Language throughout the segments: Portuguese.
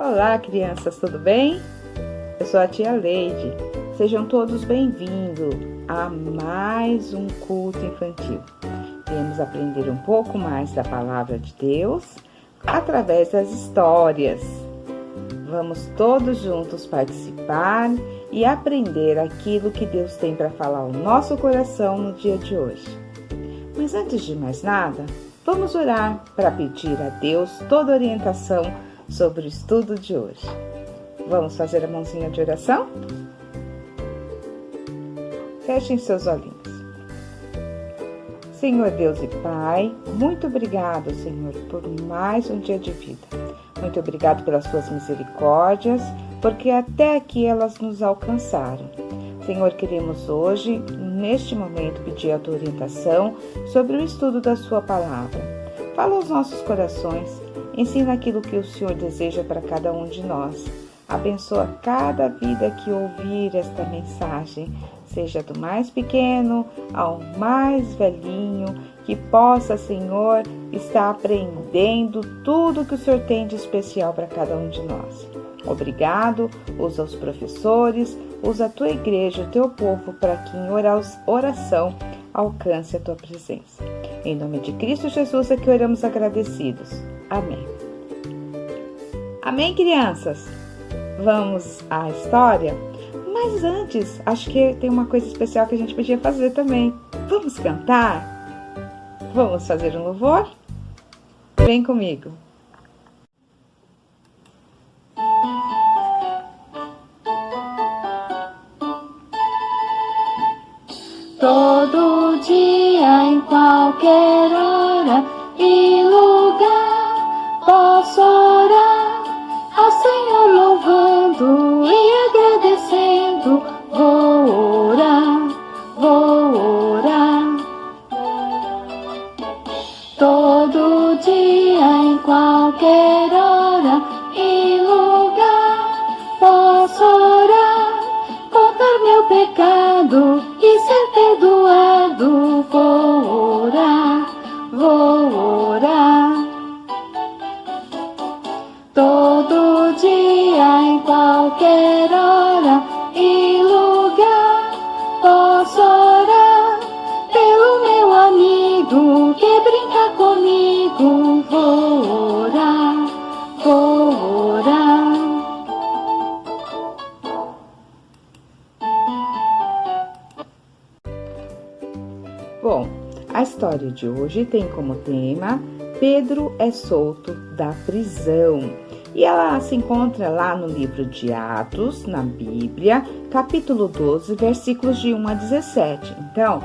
Olá, crianças, tudo bem? Eu sou a tia Leide. Sejam todos bem-vindos a mais um culto infantil. Viemos aprender um pouco mais da palavra de Deus através das histórias. Vamos todos juntos participar e aprender aquilo que Deus tem para falar ao nosso coração no dia de hoje. Mas antes de mais nada, vamos orar para pedir a Deus toda a orientação sobre o estudo de hoje. Vamos fazer a mãozinha de oração? Fechem seus olhinhos. Senhor Deus e Pai, muito obrigado, Senhor, por mais um dia de vida. Muito obrigado pelas suas misericórdias, porque até aqui elas nos alcançaram. Senhor, queremos hoje, neste momento, pedir a tua orientação sobre o estudo da sua palavra. Fala aos nossos corações, ensina aquilo que o Senhor deseja para cada um de nós. Abençoa cada vida que ouvir esta mensagem, seja do mais pequeno ao mais velhinho, que possa, Senhor, estar aprendendo tudo que o Senhor tem de especial para cada um de nós. Obrigado, usa os professores, usa a tua igreja, o teu povo, para que em oração alcance a tua presença. Em nome de Cristo Jesus é que oramos agradecidos. Amém. Amém, crianças? Vamos à história? Mas antes, acho que tem uma coisa especial que a gente podia fazer também. Vamos cantar? Vamos fazer um louvor? Vem comigo. Todo dia, em qualquer hora e lugar, posso orar ao Senhor louvando e agradecendo. Vou orar, vou orar. Todo dia, em qualquer hora e lugar, posso orar, contar meu pecado e ser perdoado. Vou orar, vou orar. Todo dia, em qualquer hora e lugar, posso orar pelo meu amigo que brinca comigo. Vou orar, vou orar. Bom, a história de hoje tem como tema Pedro é solto da prisão. E ela se encontra lá no livro de Atos, na Bíblia, capítulo 12, versículos de 1 a 17. Então,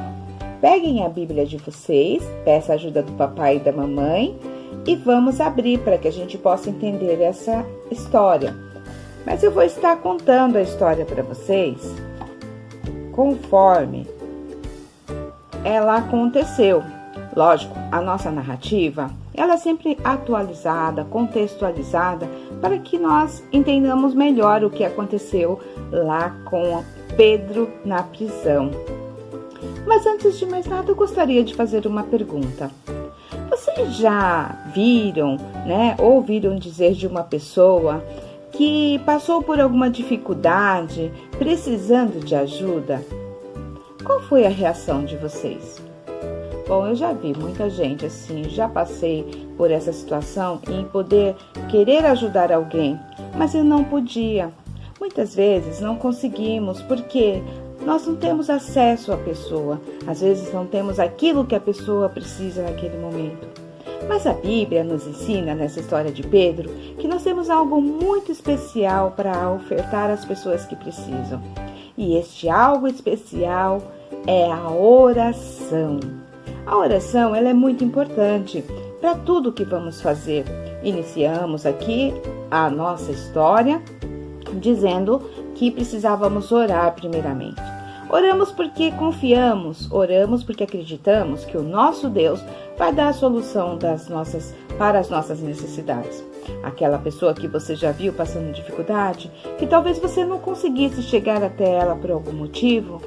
peguem a Bíblia de vocês, peça a ajuda do papai e da mamãe e vamos abrir para que a gente possa entender essa história. Mas eu vou estar contando a história para vocês conforme ela aconteceu. Lógico, a nossa narrativa, ela é sempre atualizada, contextualizada, para que nós entendamos melhor o que aconteceu lá com Pedro na prisão. Mas antes de mais nada, eu gostaria de fazer uma pergunta. Vocês já viram, ouviram dizer de uma pessoa que passou por alguma dificuldade, precisando de ajuda? Qual foi a reação de vocês? Bom, eu já vi muita gente assim, já passei por essa situação em poder querer ajudar alguém, mas eu não podia. Muitas vezes não conseguimos porque nós não temos acesso à pessoa, às vezes não temos aquilo que a pessoa precisa naquele momento. Mas a Bíblia nos ensina, nessa história de Pedro, que nós temos algo muito especial para ofertar às pessoas que precisam. E este algo especial é a oração. A oração, ela é muito importante para tudo que vamos fazer. Iniciamos aqui a nossa história dizendo que precisávamos orar primeiramente. Oramos porque confiamos, oramos porque acreditamos que o nosso Deus vai dar a solução para as nossas necessidades. Aquela pessoa que você já viu passando dificuldade, que talvez você não conseguisse chegar até ela por algum motivo,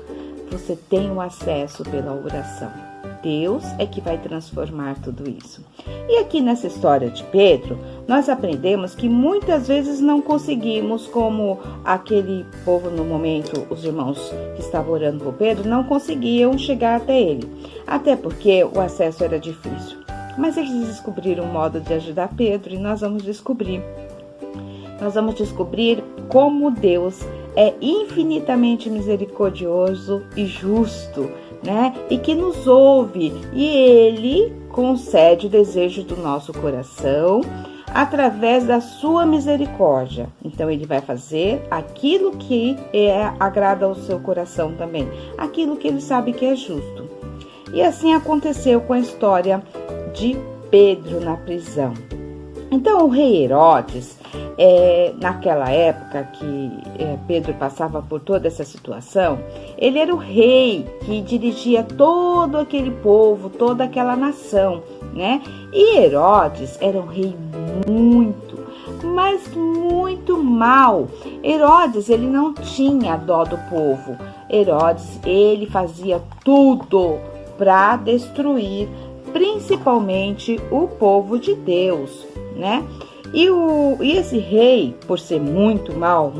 você tem o acesso pela oração. Deus é que vai transformar tudo isso. E aqui nessa história de Pedro, nós aprendemos que muitas vezes não conseguimos, como aquele povo no momento, os irmãos que estavam orando por Pedro, não conseguiam chegar até ele. Até porque o acesso era difícil. Mas eles descobriram um modo de ajudar Pedro e nós vamos descobrir. Nós vamos descobrir como Deus é infinitamente misericordioso e justo, né? E que nos ouve, e Ele concede o desejo do nosso coração através da sua misericórdia. Então Ele vai fazer aquilo que agrada ao seu coração também, aquilo que Ele sabe que é justo. E assim aconteceu com a história de Pedro na prisão. Então o rei Herodes, naquela época que Pedro passava por toda essa situação, ele era o rei que dirigia todo aquele povo, toda aquela nação, né? E Herodes era um rei mas muito mau. Herodes, ele não tinha dó do povo. Herodes, ele fazia tudo para destruir, principalmente o povo de Deus, né? E esse rei, por ser muito mal,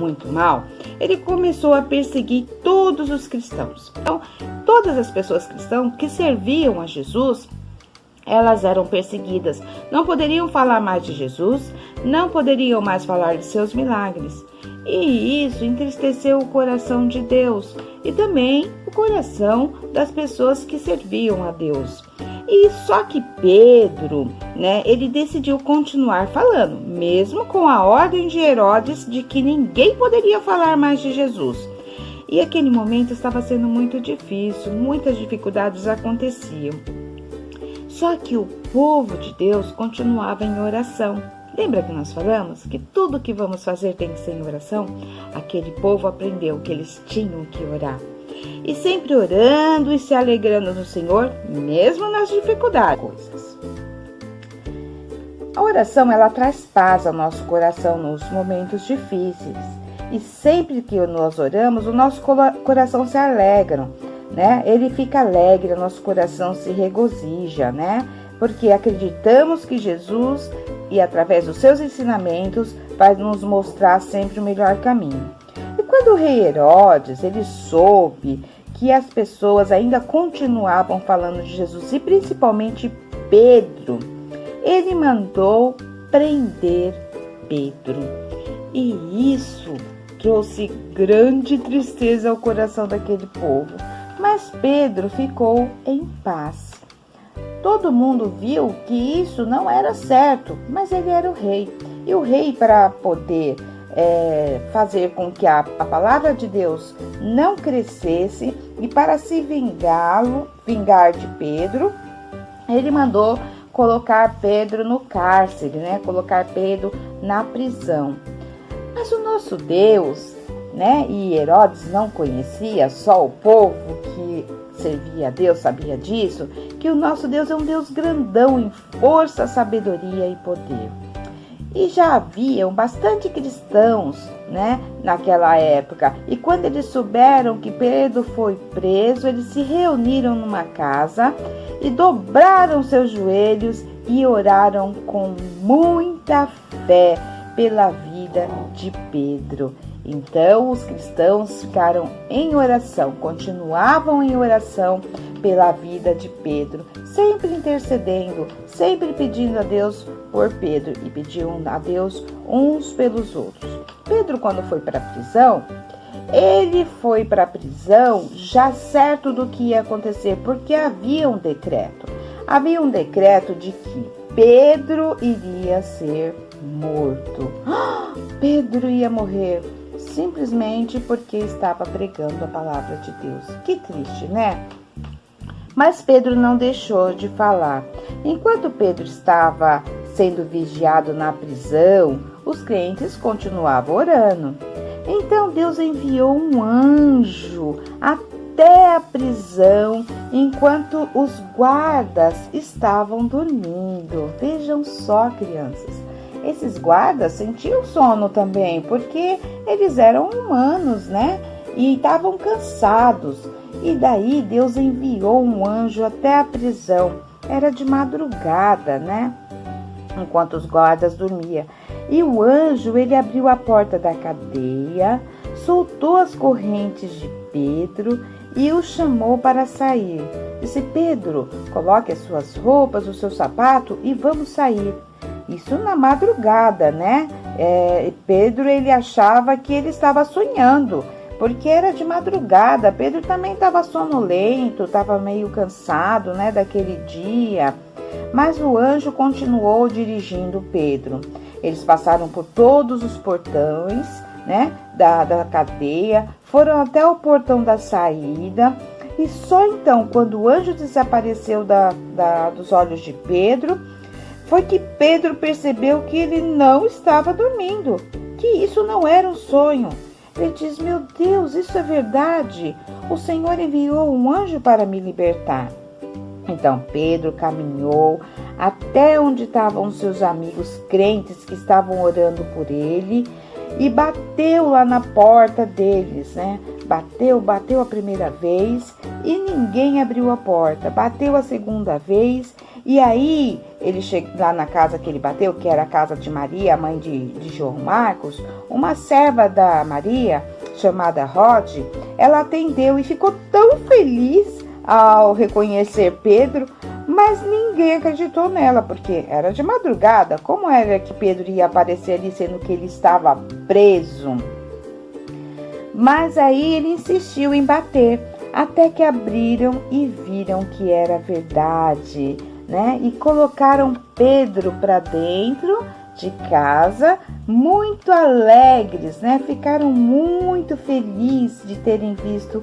ele começou a perseguir todos os cristãos. Então, todas as pessoas cristãs que serviam a Jesus, elas eram perseguidas. Não poderiam falar mais de Jesus, não poderiam mais falar de seus milagres. E isso entristeceu o coração de Deus e também o coração das pessoas que serviam a Deus. E só que Pedro, né, ele decidiu continuar falando, mesmo com a ordem de Herodes de que ninguém poderia falar mais de Jesus. E aquele momento estava sendo muito difícil, muitas dificuldades aconteciam. Só que o povo de Deus continuava em oração. Lembra que nós falamos que tudo que vamos fazer tem que ser em oração? Aquele povo aprendeu que eles tinham que orar. E sempre orando e se alegrando no Senhor, mesmo nas dificuldades. A oração, ela traz paz ao nosso coração nos momentos difíceis. E sempre que nós oramos, o nosso coração se alegra, né? Ele fica alegre, o nosso coração se regozija, né? Porque acreditamos que Jesus, e através dos seus ensinamentos, vai nos mostrar sempre o melhor caminho. E quando o rei Herodes, ele soube que as pessoas ainda continuavam falando de Jesus, e principalmente Pedro, ele mandou prender Pedro. E isso trouxe grande tristeza ao coração daquele povo. Mas Pedro ficou em paz. Todo mundo viu que isso não era certo, mas ele era o rei. E o rei, para poder fazer com que a palavra de Deus não crescesse e para se vingar de Pedro, ele mandou colocar Pedro no cárcere, né? Colocar Pedro na prisão. Mas o nosso Deus, né? E Herodes não conhecia, só o povo que servia a Deus sabia disso, que o nosso Deus é um Deus grandão em força, sabedoria e poder. E já haviam bastante cristãos, né, naquela época. E quando eles souberam que Pedro foi preso, eles se reuniram numa casa e dobraram seus joelhos e oraram com muita fé pela vida de Pedro. Então os cristãos ficaram em oração, continuavam em oração pela vida de Pedro, sempre intercedendo, sempre pedindo a Deus por Pedro e pediam a Deus uns pelos outros. Pedro, quando foi para a prisão, ele foi para a prisão já certo do que ia acontecer, porque havia um decreto. Havia um decreto de que Pedro iria ser morto. Pedro ia morrer simplesmente porque estava pregando a palavra de Deus. Que triste, né? Mas Pedro não deixou de falar. Enquanto Pedro estava sendo vigiado na prisão, os crentes continuavam orando. Então Deus enviou um anjo até a prisão, enquanto os guardas estavam dormindo. Vejam só, crianças. Esses guardas sentiam sono também, porque eles eram humanos, né? E estavam cansados. E daí Deus enviou um anjo até a prisão. Era de madrugada, né? Enquanto os guardas dormiam. E o anjo, ele abriu a porta da cadeia, soltou as correntes de Pedro e o chamou para sair. Disse: Pedro, coloque as suas roupas, o seu sapato e vamos sair. Isso na madrugada, né? Pedro, ele achava que ele estava sonhando, porque era de madrugada. Pedro também estava sonolento, estava meio cansado, né, daquele dia. Mas o anjo continuou dirigindo Pedro. Eles passaram por todos os portões, né, da cadeia, foram até o portão da saída. E só então, quando o anjo desapareceu dos olhos de Pedro, foi que Pedro percebeu que ele não estava dormindo, que isso não era um sonho. Ele diz: meu Deus, isso é verdade. O Senhor enviou um anjo para me libertar. Então Pedro caminhou até onde estavam seus amigos crentes que estavam orando por ele e bateu lá na porta deles, né? Bateu a primeira vez e ninguém abriu a porta. Bateu a segunda vez e aí ele chegou lá na casa que ele bateu, que era a casa de Maria, a mãe de João Marcos. Uma serva da Maria, chamada Rod, ela atendeu e ficou tão feliz ao reconhecer Pedro, mas ninguém acreditou nela, porque era de madrugada. Como era que Pedro ia aparecer ali, sendo que ele estava preso? Mas aí ele insistiu em bater, até que abriram e viram que era verdade, né? E colocaram Pedro para dentro de casa, muito alegres, né? Ficaram muito felizes de terem visto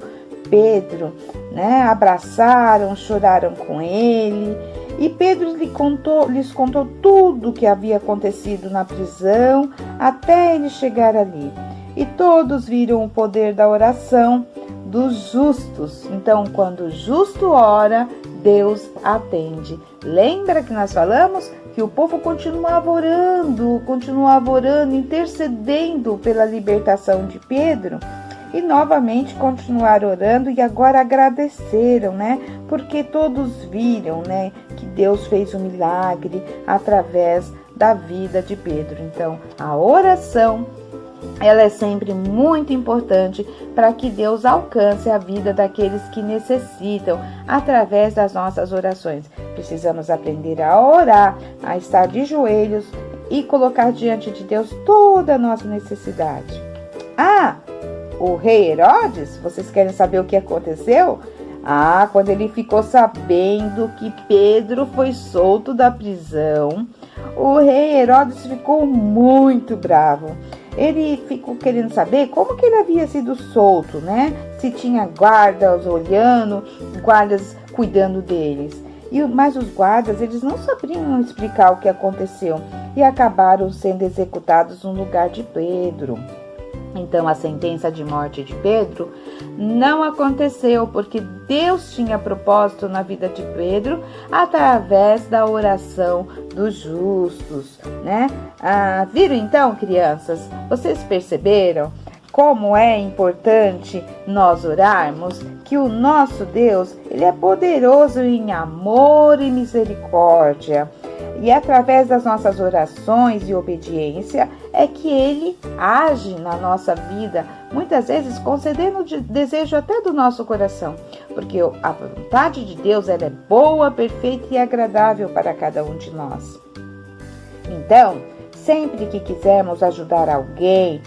Pedro, né? Abraçaram, choraram com ele. E Pedro lhes contou tudo o que havia acontecido na prisão até ele chegar ali. E todos viram o poder da oração dos justos. Então, quando o justo ora, Deus atende. Lembra que nós falamos que o povo continuava orando, intercedendo pela libertação de Pedro? E novamente continuaram orando e agora agradeceram, né? Porque todos viram, né, que Deus fez um milagre através da vida de Pedro. Então, a oração, ela é sempre muito importante para que Deus alcance a vida daqueles que necessitam através das nossas orações. Precisamos aprender a orar, a estar de joelhos e colocar diante de Deus toda a nossa necessidade. O rei Herodes, vocês querem saber o que aconteceu? Quando ele ficou sabendo que Pedro foi solto da prisão, o rei Herodes ficou muito bravo. Ele ficou querendo saber como que ele havia sido solto, né? Se tinha guardas olhando, guardas cuidando deles. Mas os guardas, eles não sabiam explicar o que aconteceu e acabaram sendo executados no lugar de Pedro. Então, a sentença de morte de Pedro não aconteceu, porque Deus tinha propósito na vida de Pedro através da oração dos justos, né? Viram então, crianças? Vocês perceberam como é importante nós orarmos? Que o nosso Deus, ele é poderoso em amor e misericórdia. E através das nossas orações e obediência é que Ele age na nossa vida, muitas vezes concedendo o desejo até do nosso coração, porque a vontade de Deus, ela é boa, perfeita e agradável para cada um de nós. Então, sempre que quisermos ajudar alguém,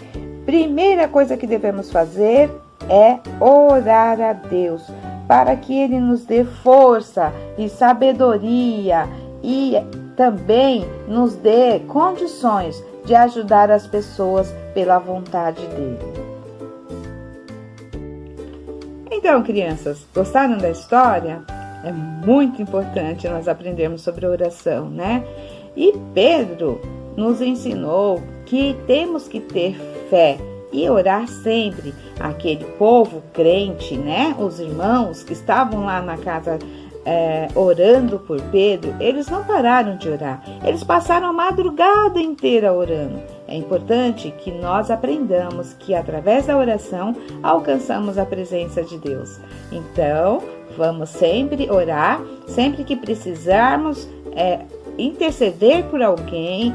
primeira coisa que devemos fazer é orar a Deus, para que Ele nos dê força e sabedoria e também nos dê condições de ajudar as pessoas pela vontade dele. Então, crianças, gostaram da história? É muito importante nós aprendermos sobre oração, né? E Pedro nos ensinou que temos que ter fé e orar sempre. Aquele povo crente, né? Os irmãos que estavam lá na casa orando por Pedro, eles não pararam de orar. Eles passaram a madrugada inteira orando. É importante que nós aprendamos que através da oração alcançamos a presença de Deus. Então, vamos sempre orar, sempre que precisarmos interceder por alguém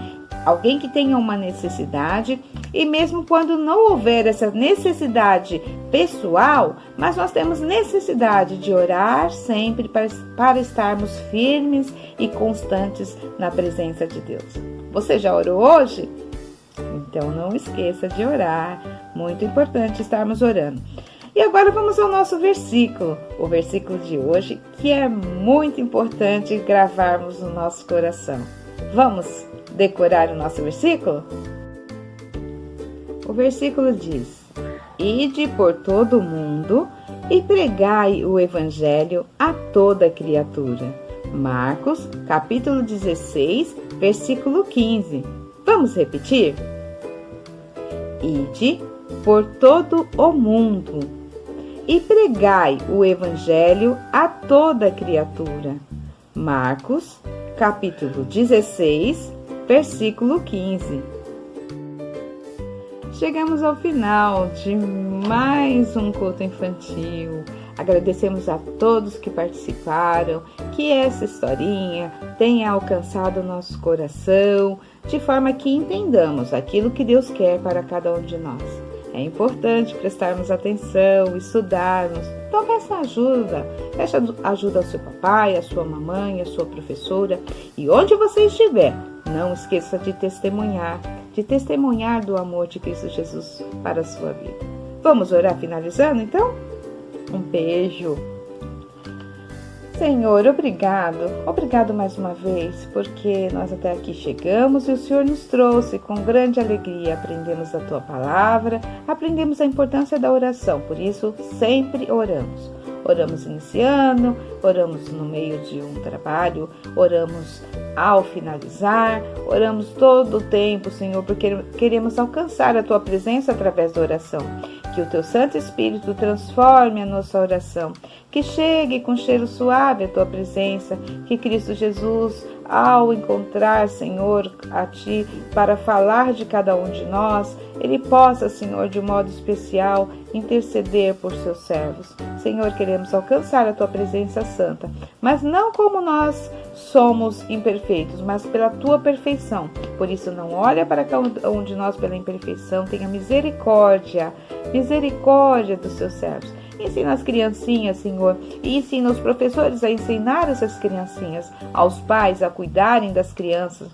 que tenha uma necessidade, e mesmo quando não houver essa necessidade pessoal, mas nós temos necessidade de orar sempre para estarmos firmes e constantes na presença de Deus. Você já orou hoje? Então não esqueça de orar, muito importante estarmos orando. E agora vamos ao nosso versículo, o versículo de hoje, que é muito importante gravarmos no nosso coração. Vamos decorar o nosso versículo? O versículo diz: Ide por todo o mundo e pregai o evangelho a toda criatura. Marcos, capítulo 16, versículo 15. Vamos repetir? Ide por todo o mundo e pregai o evangelho a toda criatura. Marcos, capítulo 16, versículo 15. Chegamos ao final de mais um culto infantil. Agradecemos a todos que participaram, que essa historinha tenha alcançado o nosso coração, de forma que entendamos aquilo que Deus quer para cada um de nós. É importante prestarmos atenção, estudarmos. Então peça ajuda ao seu papai, à sua mamãe, à sua professora. E onde você estiver, não esqueça de testemunhar do amor de Cristo Jesus para a sua vida. Vamos orar finalizando então? Um beijo. Senhor, obrigado mais uma vez, porque nós até aqui chegamos e o Senhor nos trouxe com grande alegria. Aprendemos a Tua palavra, aprendemos a importância da oração, por isso sempre oramos. Oramos iniciando, oramos no meio de um trabalho, oramos ao finalizar, oramos todo o tempo, Senhor, porque queremos alcançar a Tua presença através da oração. Que o Teu Santo Espírito transforme a nossa oração, que chegue com cheiro suave a Tua presença, que Cristo Jesus, ao encontrar, Senhor, a Ti para falar de cada um de nós, Ele possa, Senhor, de um modo especial, interceder por Seus servos. Senhor, queremos alcançar a Tua presença santa, mas não como nós somos imperfeitos, mas pela Tua perfeição. Por isso, não olha para cada um de nós pela imperfeição, tenha misericórdia dos Seus servos. Ensina as criancinhas, Senhor, e ensina os professores a ensinar essas criancinhas, aos pais a cuidarem das crianças,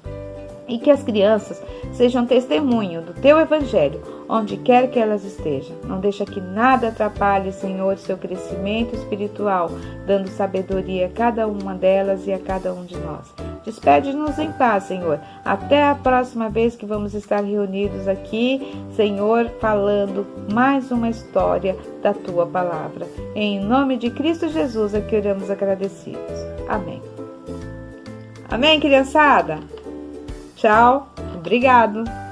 e que as crianças sejam testemunho do Teu Evangelho, onde quer que elas estejam. Não deixa que nada atrapalhe, Senhor, seu crescimento espiritual, dando sabedoria a cada uma delas e a cada um de nós. Despede-nos em paz, Senhor. Até a próxima vez que vamos estar reunidos aqui, Senhor, falando mais uma história da Tua palavra. Em nome de Cristo Jesus é que oramos agradecidos. Amém. Amém, criançada? Tchau. Obrigado.